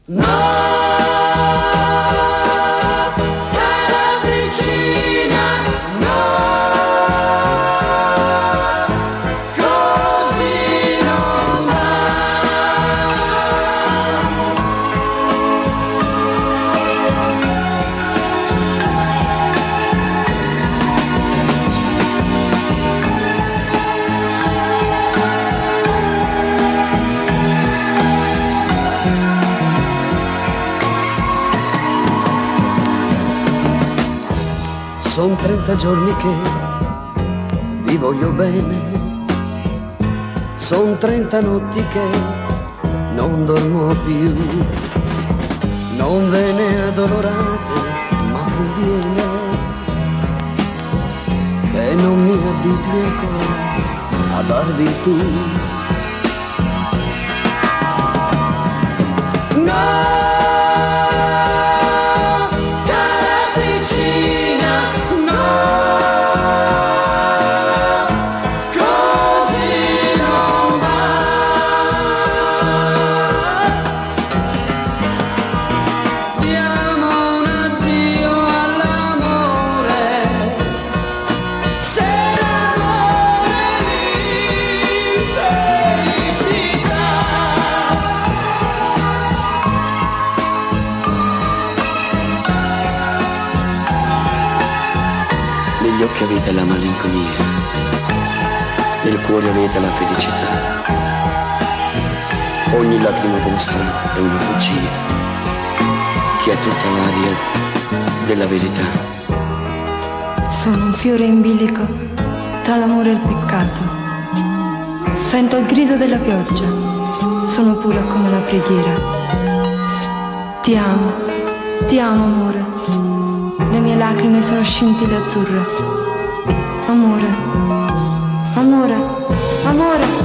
No, cara vicina, no, così non va. Son 30 giorni che vi voglio bene, son 30 notti che non dormo più, non ve ne addolorate, ma conviene che non mi abitui ancora a darvi tu. No, negli occhi avete la malinconia, nel cuore avete la felicità. Ogni lacrima vostra è una bugia, che ha tutta l'aria della verità. Sono un fiore in bilico tra l'amore e il peccato. Sento il grido della pioggia, sono pura come la preghiera. Ti amo amore. Le mie lacrime sono scintille azzurre. Amore, amore, amore.